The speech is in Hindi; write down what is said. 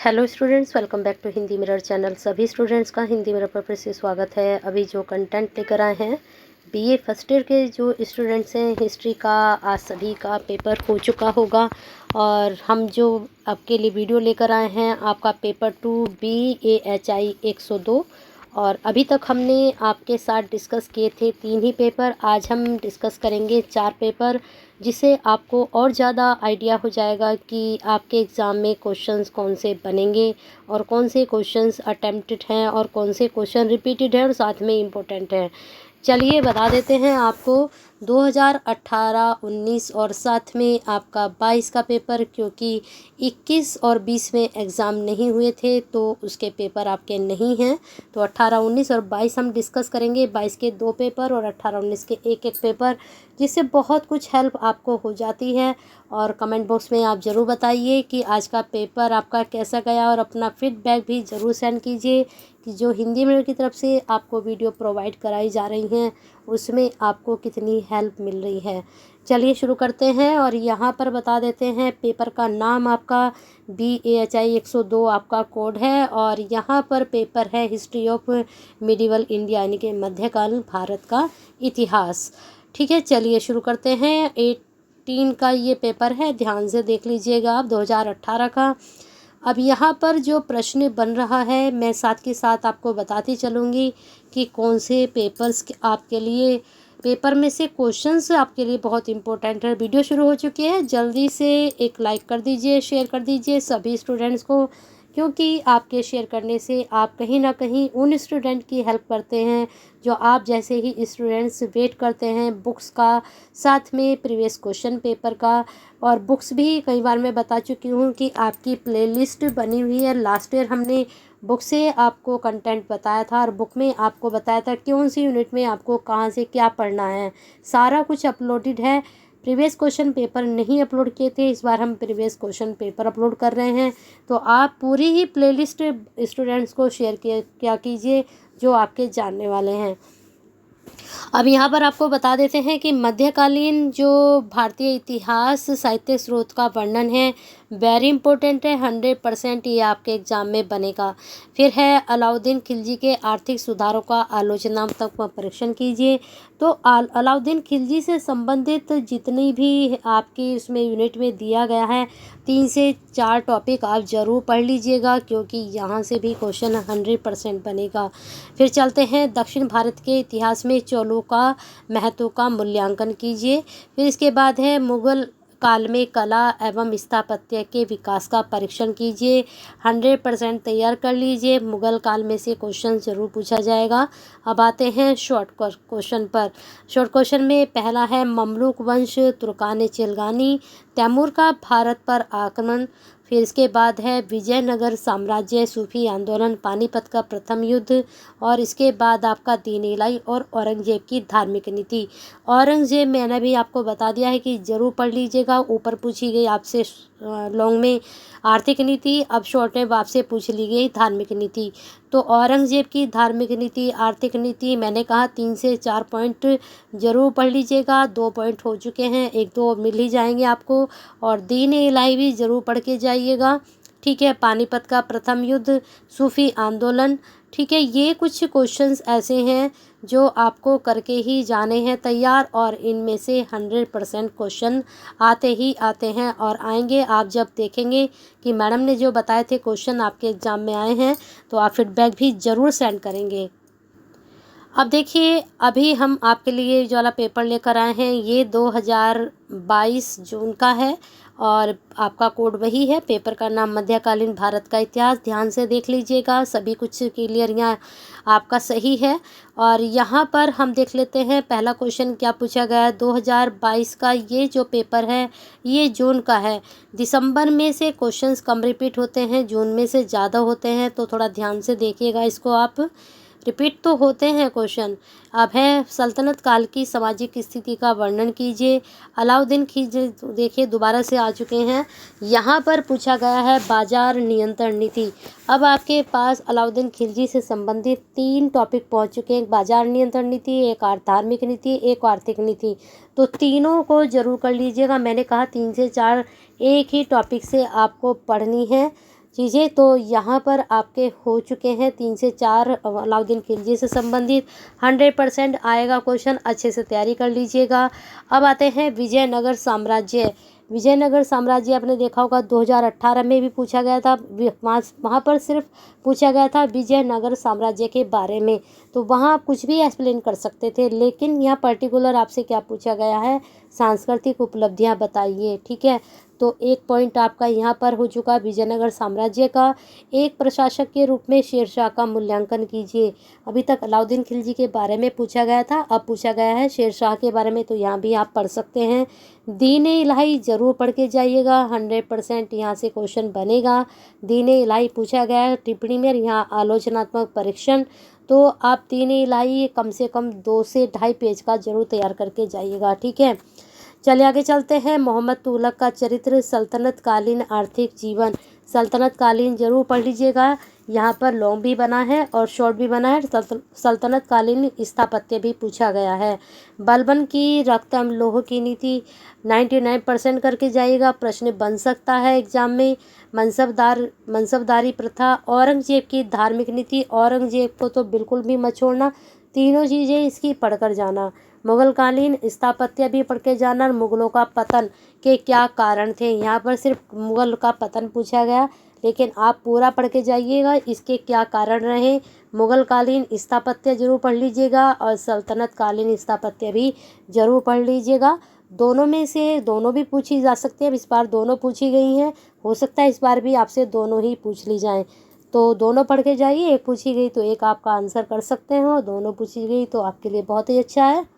Hello students, welcome back to Hindi mirror channel. सभी स्टूडेंट्स का हिंदी मिरर पर फिर से स्वागत है। अभी जो कंटेंट लेकर आए हैं बीए फर्स्ट ईयर के जो स्टूडेंट्स हैं, हिस्ट्री का आज सभी का पेपर हो चुका होगा और हम जो आपके लिए वीडियो लेकर आए हैं आपका पेपर 2 BAHI 102। और अभी तक हमने आपके साथ डिस्कस किए थे 3 ही पेपर। आज हम डिस्कस करेंगे 4 पेपर, जिससे आपको और ज़्यादा आइडिया हो जाएगा कि आपके एग्ज़ाम में क्वेश्चंस कौन से बनेंगे और कौन से क्वेश्चंस अटेम्प्टेड हैं और कौन से क्वेश्चन रिपीटेड हैं और साथ में इम्पोर्टेंट हैं। चलिए बता देते हैं आपको 2018, 19 और साथ में आपका 22 का पेपर, क्योंकि 21 और 20 में एग्ज़ाम नहीं हुए थे तो उसके पेपर आपके नहीं हैं। तो 18, 19 और 22 हम डिस्कस करेंगे। 22 के 2 पेपर और 18, 19 के एक एक पेपर, जिससे बहुत कुछ हेल्प आपको हो जाती है। और कमेंट बॉक्स में आप ज़रूर बताइए कि आज का पेपर आपका कैसा गया और अपना फीडबैक भी ज़रूर सेंड कीजिए कि जो हिंदी मीडियम की तरफ से आपको वीडियो प्रोवाइड कराई जा रही हैं उसमें आपको कितनी हेल्प मिल रही है। चलिए शुरू करते हैं और यहाँ पर बता देते हैं पेपर का नाम आपका BAHI 102 आपका कोड है और यहाँ पर पेपर है हिस्ट्री ऑफ मिडिवल इंडिया, यानी कि मध्यकालीन भारत का इतिहास। ठीक है, चलिए शुरू करते हैं। 18 का ये पेपर है, ध्यान से देख लीजिएगा आप, 2018 का। अब यहाँ पर जो प्रश्न बन रहा है मैं साथ के साथ आपको बताती चलूँगी कि कौन से पेपर्स आपके लिए, पेपर में से क्वेश्चंस आपके लिए बहुत इंपॉर्टेंट है। वीडियो शुरू हो चुकी है, जल्दी से एक लाइक कर दीजिए, शेयर कर दीजिए सभी स्टूडेंट्स को, क्योंकि आपके शेयर करने से आप कहीं ना कहीं उन स्टूडेंट की हेल्प करते हैं जो आप जैसे ही स्टूडेंट्स वेट करते हैं बुक्स का, साथ में प्रीवियस क्वेश्चन पेपर का। और बुक्स भी कई बार मैं बता चुकी हूँ कि आपकी प्लेलिस्ट बनी हुई है। लास्ट ईयर हमने बुक से आपको कंटेंट बताया था और बुक में आपको बताया था कौन सी यूनिट में आपको कहाँ से क्या पढ़ना है, सारा कुछ अपलोडेड है। प्रीवियस क्वेश्चन पेपर नहीं अपलोड किए थे, इस बार हम प्रीवियस क्वेश्चन पेपर अपलोड कर रहे हैं। तो आप पूरी ही प्लेलिस्ट स्टूडेंट्स को शेयर क्या कीजिए जो आपके जानने वाले हैं। अब यहाँ पर आपको बता देते हैं कि मध्यकालीन जो भारतीय इतिहास साहित्य स्रोत का वर्णन है, वेरी इंपॉर्टेंट है, 100% ये आपके एग्जाम में बनेगा। फिर है अलाउद्दीन खिलजी के आर्थिक सुधारों का आलोचनात्मक परीक्षण कीजिए। तो अलाउद्दीन खिलजी से संबंधित जितनी भी आपकी उसमें यूनिट में दिया गया है 3 से 4 टॉपिक आप ज़रूर पढ़ लीजिएगा, क्योंकि यहाँ से भी क्वेश्चन 100% बनेगा। फिर चलते हैं दक्षिण भारत के इतिहास में चोलों का महत्व का मूल्यांकन कीजिए। फिर इसके बाद है मुगल काल में कला एवं स्थापत्य के विकास का परीक्षण कीजिए। 100% तैयार कर लीजिए, मुगल काल में से क्वेश्चन ज़रूर पूछा जाएगा। अब आते हैं शॉर्ट क्वेश्चन पर। शॉर्ट क्वेश्चन में पहला है ममलूक वंश, तुर्कान चिलगानी, तैमूर का भारत पर आक्रमण। फिर इसके बाद है विजयनगर साम्राज्य, सूफी आंदोलन, पानीपत का प्रथम युद्ध। और इसके बाद आपका दीन इलाही और औरंगजेब की धार्मिक नीति। औरंगजेब मैंने भी आपको बता दिया है कि ज़रूर पढ़ लीजिएगा, ऊपर पूछी गई आपसे लॉन्ग में आर्थिक नीति, अब शॉर्ट में आपसे पूछ ली गई धार्मिक नीति। तो औरंगजेब की धार्मिक नीति, आर्थिक नीति, मैंने कहा 3 से 4 पॉइंट ज़रूर पढ़ लीजिएगा। 2 पॉइंट हो चुके हैं, 1-2 मिल ही जाएंगे आपको। और दीन इलाही भी ज़रूर पढ़ के जाइएगा। ठीक है, पानीपत का प्रथम युद्ध, सूफी आंदोलन। ठीक है, ये कुछ क्वेश्चंस ऐसे हैं जो आपको करके ही जाने हैं तैयार, और इनमें से 100% क्वेश्चन आते ही आते हैं और आएंगे। आप जब देखेंगे कि मैडम ने जो बताए थे क्वेश्चन आपके एग्ज़ाम में आए हैं तो आप फीडबैक भी ज़रूर सेंड करेंगे। अब देखिए, अभी हम आपके लिए जो वाला पेपर लेकर आए हैं ये 2022 जून का है और आपका कोड वही है। पेपर का नाम मध्यकालीन भारत का इतिहास। ध्यान से देख लीजिएगा, सभी कुछ क्लियर यहाँ आपका सही है। और यहाँ पर हम देख लेते हैं पहला क्वेश्चन क्या पूछा गया है। 2022 का ये जो पेपर है ये जून का है। दिसंबर में से क्वेश्चंस कम रिपीट होते हैं, जून में से ज़्यादा होते हैं, तो थोड़ा ध्यान से देखिएगा इसको। आप रिपीट तो होते हैं क्वेश्चन। अब है सल्तनत काल की सामाजिक स्थिति का वर्णन कीजिए। अलाउद्दीन खिलजी देखिए दोबारा से आ चुके हैं। यहाँ पर पूछा गया है बाजार नियंत्रण नीति। अब आपके पास अलाउद्दीन खिलजी से संबंधित 3 टॉपिक पहुँच चुके हैं, एक बाजार नियंत्रण नीति, एक धार्मिक नीति, एक आर्थिक नीति। तो तीनों को जरूर कर लीजिएगा। मैंने कहा 3 से 4 एक ही टॉपिक से आपको पढ़नी है। चीज़ें। तो यहाँ पर आपके हो चुके हैं 3 से 4 अलाउद्दीन खिलजी से संबंधित 100% आएगा क्वेश्चन, अच्छे से तैयारी कर लीजिएगा। अब आते हैं विजयनगर साम्राज्य। विजयनगर साम्राज्य आपने देखा होगा 2018 में भी पूछा गया था, वहाँ पर सिर्फ पूछा गया था विजयनगर साम्राज्य के बारे में, तो वहाँ आप कुछ भी एक्सप्लेन कर सकते थे। लेकिन यहाँ पर्टिकुलर आपसे क्या पूछा गया है, सांस्कृतिक उपलब्धियाँ बताइए, ठीक है। तो 1 पॉइंट आपका यहाँ पर हो चुका विजयनगर साम्राज्य का। एक प्रशासक के रूप में शेरशाह का मूल्यांकन कीजिए। अभी तक अलाउद्दीन खिलजी के बारे में पूछा गया था, अब पूछा गया है शेरशाह के बारे में, तो यहाँ भी आप पढ़ सकते हैं। दीन इलाही ज़रूर पढ़ के जाइएगा, 100% यहाँ से क्वेश्चन बनेगा। दीन इलाही पूछा गया है टिप्पणी में, यहाँ आलोचनात्मक परीक्षण, तो आप दीन इलाही कम से कम 2 से 2.5 पेज का जरूर तैयार करके जाइएगा, ठीक है। चलिए आगे चलते हैं। मोहम्मद तुगलक का चरित्र, सल्तनत कालीन आर्थिक जीवन। सल्तनत कालीन जरूर पढ़ लीजिएगा, यहाँ पर लॉन्ग भी बना है और शॉर्ट भी बना है। सल्तनत कालीन स्थापत्य भी पूछा गया है। बलबन की रक्त अम्लोह की नीति 99% करके जाइएगा, प्रश्न बन सकता है एग्जाम में। मनसबदारी प्रथा, औरंगजेब की धार्मिक नीति, औरंगजेब को तो बिल्कुल भी मत छोड़ना, तीनों चीज़ें इसकी पढ़कर जाना। मुगलकालीन स्थापत्य भी पढ़ के जाना। मुगलों का पतन के क्या कारण थे, यहाँ पर सिर्फ मुगल का पतन पूछा गया, लेकिन आप पूरा पढ़ के जाइएगा इसके क्या कारण रहे। मुगलकालीन स्थापत्य जरूर पढ़ लीजिएगा और सल्तनत कालीन स्थापत्य भी जरूर पढ़ लीजिएगा। दोनों में से दोनों भी पूछी जा सकती है, इस बार दोनों पूछी गई हैं, हो सकता है इस बार भी आपसे दोनों ही पूछ ली जाएं। तो दोनों पढ़ के जाइए, एक पूछी गई तो एक आपका आंसर कर सकते हैं, और दोनों पूछी गई तो आपके लिए बहुत ही अच्छा है।